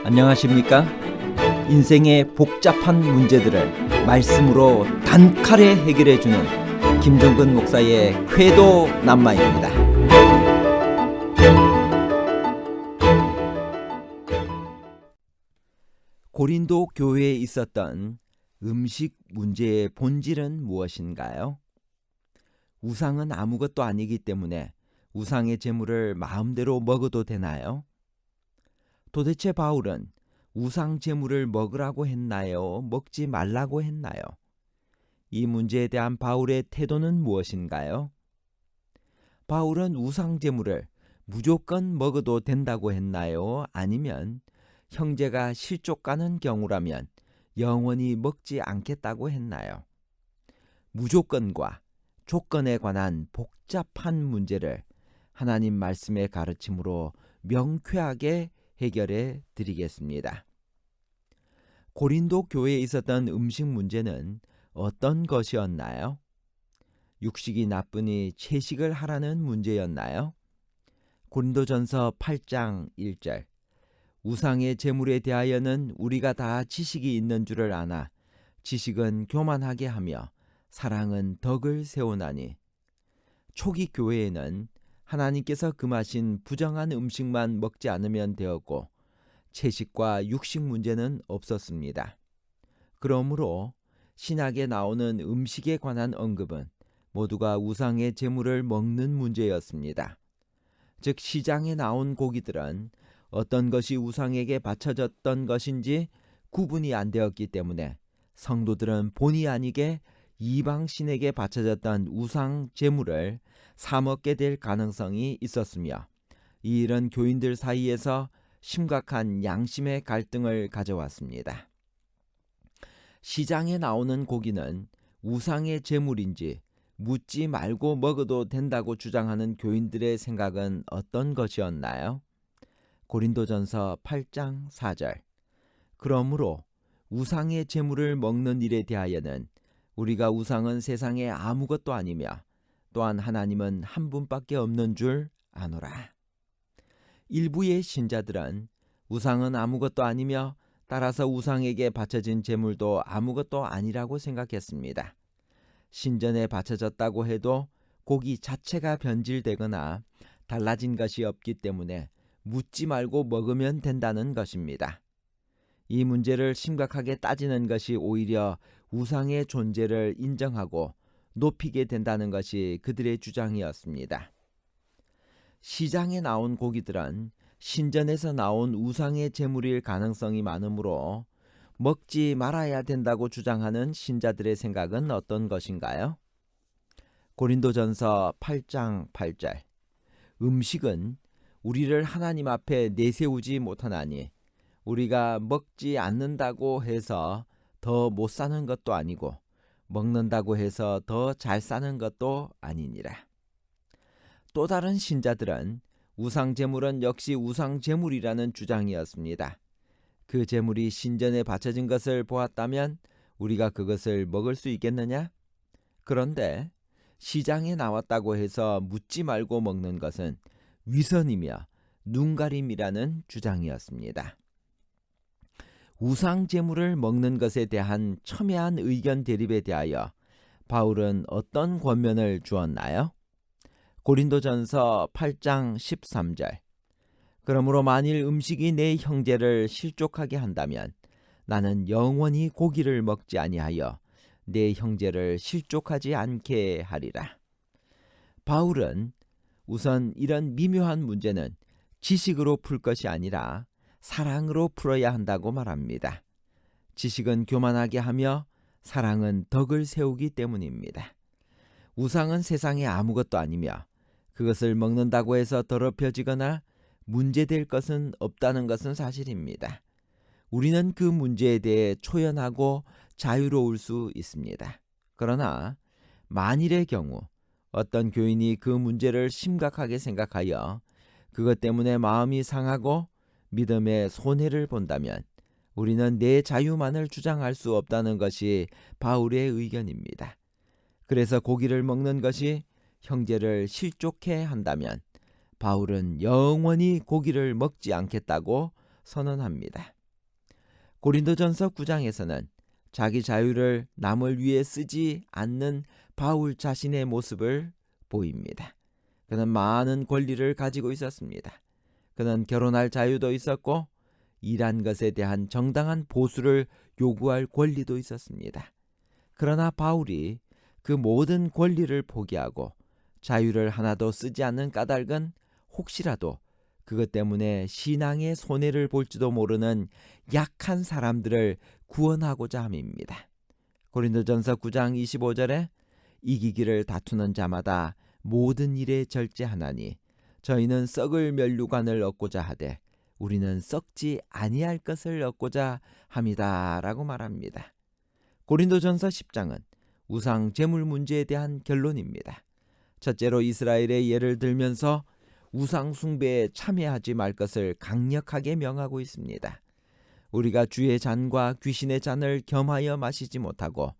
안녕하십니까? 인생의 복잡한 문제들을 말씀으로 단칼에 해결해주는 김종근 목사의 쾌도 남마입니다. 고린도 교회에 있었던 음식 문제의 본질은 무엇인가요? 우상은 아무것도 아니기 때문에 우상의 제물을 마음대로 먹어도 되나요? 도대체 바울은 우상 제물을 먹으라고 했나요? 먹지 말라고 했나요? 이 문제에 대한 바울의 태도는 무엇인가요? 바울은 우상 제물을 무조건 먹어도 된다고 했나요? 아니면 형제가 실족가는 경우라면 영원히 먹지 않겠다고 했나요? 무조건과 조건에 관한 복잡한 문제를 하나님 말씀의 가르침으로 명쾌하게 해결해 드리겠습니다. 고린도 교회에 있었던 음식 문제는 어떤 것이었나요? 육식이 나쁘니 채식을 하라는 문제였나요? 고린도전서 8장 1절 우상의 제물에 대하여는 우리가 다 지식이 있는 줄을 아나 지식은 교만하게 하며 사랑은 덕을 세우나니. 초기 교회에는 하나님께서 금하신 부정한 음식만 먹지 않으면 되었고 채식과 육식 문제는 없었습니다. 그러므로 신약에 나오는 음식에 관한 언급은 모두가 우상의 제물을 먹는 문제였습니다. 즉 시장에 나온 고기들은 어떤 것이 우상에게 바쳐졌던 것인지 구분이 안 되었기 때문에 성도들은 본의 아니게 이방신에게 바쳐졌던 우상 제물을 사먹게 될 가능성이 있었으며 이 일은 교인들 사이에서 심각한 양심의 갈등을 가져왔습니다. 시장에 나오는 고기는 우상의 제물인지 묻지 말고 먹어도 된다고 주장하는 교인들의 생각은 어떤 것이었나요? 고린도전서 8장 4절 그러므로 우상의 제물을 먹는 일에 대하여는 우리가 우상은 세상에 아무것도 아니며 또한 하나님은 한 분밖에 없는 줄 아노라. 일부의 신자들은 우상은 아무것도 아니며 따라서 우상에게 바쳐진 제물도 아무것도 아니라고 생각했습니다. 신전에 바쳐졌다고 해도 고기 자체가 변질되거나 달라진 것이 없기 때문에 묻지 말고 먹으면 된다는 것입니다. 이 문제를 심각하게 따지는 것이 오히려 우상의 존재를 인정하고 높이게 된다는 것이 그들의 주장이었습니다. 시장에 나온 고기들은 신전에서 나온 우상의 제물일 가능성이 많으므로 먹지 말아야 된다고 주장하는 신자들의 생각은 어떤 것인가요? 고린도전서 8장 8절 음식은 우리를 하나님 앞에 내세우지 못하나니 우리가 먹지 않는다고 해서 더 못 사는 것도 아니고 먹는다고 해서 더 잘 사는 것도 아니니라. 또 다른 신자들은 우상 제물은 역시 우상 제물이라는 주장이었습니다. 그 제물이 신전에 바쳐진 것을 보았다면 우리가 그것을 먹을 수 있겠느냐? 그런데 시장에 나왔다고 해서 묻지 말고 먹는 것은 위선이며 눈가림이라는 주장이었습니다. 우상 제물을 먹는 것에 대한 첨예한 의견 대립에 대하여 바울은 어떤 권면을 주었나요? 고린도전서 8장 13절 그러므로 만일 음식이 내 형제를 실족하게 한다면 나는 영원히 고기를 먹지 아니하여 내 형제를 실족하지 않게 하리라. 바울은 우선 이런 미묘한 문제는 지식으로 풀 것이 아니라 사랑으로 풀어야 한다고 말합니다. 지식은 교만하게 하며 사랑은 덕을 세우기 때문입니다. 우상은 세상에 아무것도 아니며 그것을 먹는다고 해서 더럽혀지거나 문제될 것은 없다는 것은 사실입니다. 우리는 그 문제에 대해 초연하고 자유로울 수 있습니다. 그러나 만일의 경우 어떤 교인이 그 문제를 심각하게 생각하여 그것 때문에 마음이 상하고 믿음에 손해를 본다면 우리는 내 자유만을 주장할 수 없다는 것이 바울의 의견입니다. 그래서 고기를 먹는 것이 형제를 실족해 한다면 바울은 영원히 고기를 먹지 않겠다고 선언합니다. 고린도전서 9장에서는 자기 자유를 남을 위해 쓰지 않는 바울 자신의 모습을 보입니다. 그는 많은 권리를 가지고 있었습니다. 그는 결혼할 자유도 있었고 일한 것에 대한 정당한 보수를 요구할 권리도 있었습니다. 그러나 바울이 그 모든 권리를 포기하고 자유를 하나도 쓰지 않는 까닭은 혹시라도 그것 때문에 신앙의 손해를 볼지도 모르는 약한 사람들을 구원하고자 함입니다. 고린도전서 9장 25절에 이기기를 다투는 자마다 모든 일에 절제하나니 저희는 썩을 면류관을 얻고자 하되 우리는 썩지 아니할 것을 얻고자 함이다 라고 말합니다. 고린도전서 10장은 우상 제물 문제에 대한 결론입니다. 첫째로 이스라엘의 예를 들면서 우상 숭배에 참여하지 말 것을 강력하게 명하고 있습니다. 우리가 주의 잔과 귀신의 잔을 겸하여 마시지 못하고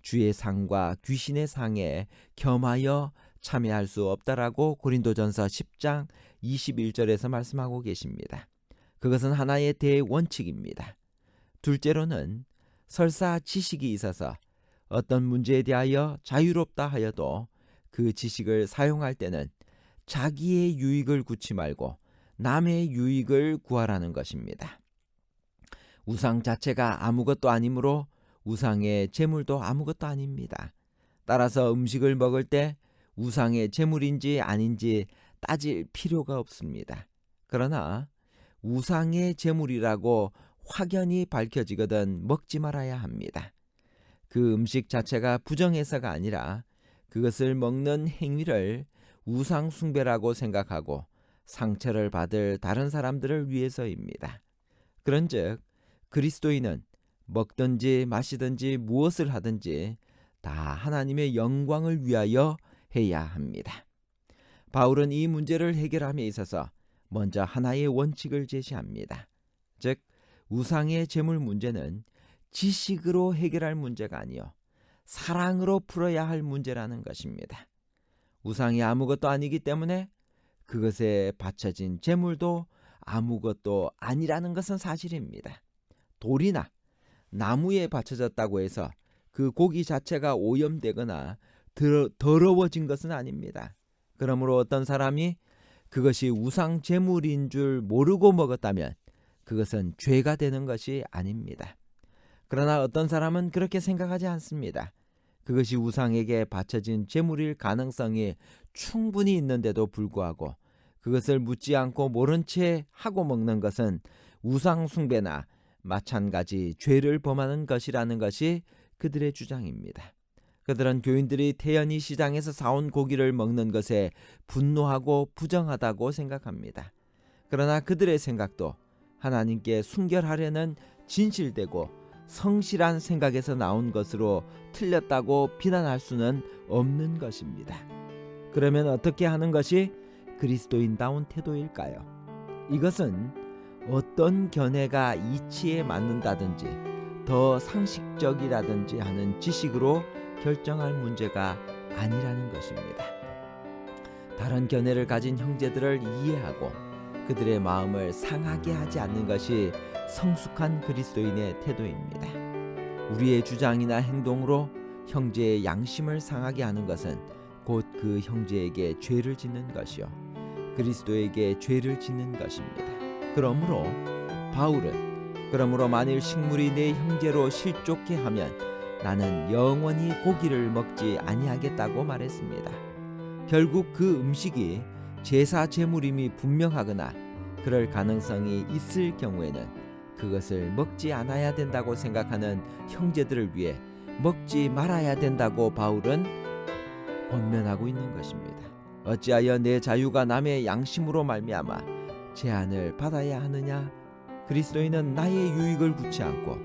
주의 상과 귀신의 상에 겸하여 참여할 수 없다라고 고린도전서 10장 21절에서 말씀하고 계십니다. 그것은 하나의 대원칙입니다. 둘째로는 설사 지식이 있어서 어떤 문제에 대하여 자유롭다 하여도 그 지식을 사용할 때는 자기의 유익을 구치 말고 남의 유익을 구하라는 것입니다. 우상 자체가 아무것도 아니므로 우상의 제물도 아무것도 아닙니다. 따라서 음식을 먹을 때 우상의 제물인지 아닌지 따질 필요가 없습니다. 그러나 우상의 제물이라고 확연히 밝혀지거든 먹지 말아야 합니다. 그 음식 자체가 부정해서가 아니라 그것을 먹는 행위를 우상 숭배라고 생각하고 상처를 받을 다른 사람들을 위해서입니다. 그런즉 그리스도인은 먹든지 마시든지 무엇을 하든지 다 하나님의 영광을 위하여 해야 합니다. 바울은 이 문제를 해결함에 있어서 먼저 하나의 원칙을 제시합니다. 즉 우상의 제물 문제는 지식으로 해결할 문제가 아니요 사랑으로 풀어야 할 문제라는 것입니다. 우상이 아무것도 아니기 때문에 그것에 바쳐진 제물도 아무것도 아니라는 것은 사실입니다. 돌이나 나무에 바쳐졌다고 해서 그 고기 자체가 오염되거나 더러워진 것은 아닙니다. 그러므로 어떤 사람이 그것이 우상 제물인 줄 모르고 먹었다면 그것은 죄가 되는 것이 아닙니다. 그러나 어떤 사람은 그렇게 생각하지 않습니다. 그것이 우상에게 바쳐진 제물일 가능성이 충분히 있는데도 불구하고 그것을 묻지 않고 모른 채 하고 먹는 것은 우상 숭배나 마찬가지 죄를 범하는 것이라는 것이 그들의 주장입니다. 그들은 교인들이 태연히 시장에서 사온 고기를 먹는 것에 분노하고 부정하다고 생각합니다. 그러나 그들의 생각도 하나님께 순결하려는 진실되고 성실한 생각에서 나온 것으로 틀렸다고 비난할 수는 없는 것입니다. 그러면 어떻게 하는 것이 그리스도인다운 태도일까요? 이것은 어떤 견해가 이치에 맞는다든지 더 상식적이라든지 하는 지식으로 결정할 문제가 아니라는 것입니다. 다른 견해를 가진 형제들을 이해하고 그들의 마음을 상하게 하지 않는 것이 성숙한 그리스도인의 태도입니다. 우리의 주장이나 행동으로 형제의 양심을 상하게 하는 것은 곧 그 형제에게 죄를 짓는 것이요 그리스도에게 죄를 짓는 것입니다. 그러므로 바울은 그러므로 만일 식물이 내 형제로 실족해 하면 나는 영원히 고기를 먹지 아니하겠다고 말했습니다. 결국 그 음식이 제사 제물임이 분명하거나 그럴 가능성이 있을 경우에는 그것을 먹지 않아야 된다고 생각하는 형제들을 위해 먹지 말아야 된다고 바울은 권면하고 있는 것입니다. 어찌하여 내 자유가 남의 양심으로 말미암아 제한을 받아야 하느냐? 그리스도인은 나의 유익을 구치 않고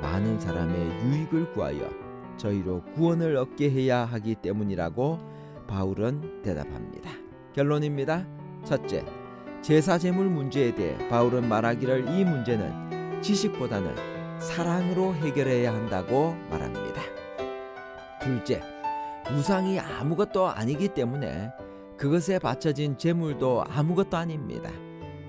많은 사람의 유익을 구하여 저희로 구원을 얻게 해야 하기 때문이라고 바울은 대답합니다. 결론입니다. 첫째, 제사 제물 문제에 대해 바울은 말하기를 이 문제는 지식보다는 사랑으로 해결해야 한다고 말합니다. 둘째, 우상이 아무것도 아니기 때문에 그것에 바쳐진 제물도 아무것도 아닙니다.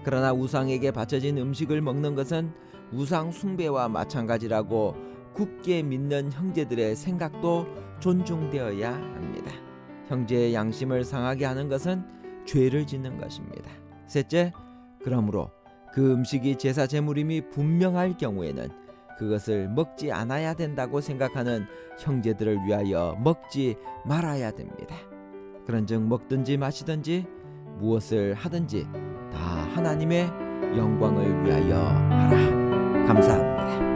그러나 우상에게 바쳐진 음식을 먹는 것은 우상 숭배와 마찬가지라고 굳게 믿는 형제들의 생각도 존중되어야 합니다. 형제의 양심을 상하게 하는 것은 죄를 짓는 것입니다. 셋째, 그러므로 그 음식이 제사 제물임이 분명할 경우에는 그것을 먹지 않아야 된다고 생각하는 형제들을 위하여 먹지 말아야 됩니다. 그런즉 먹든지 마시든지 무엇을 하든지 다 하나님의 영광을 위하여 하라. 감사합니다.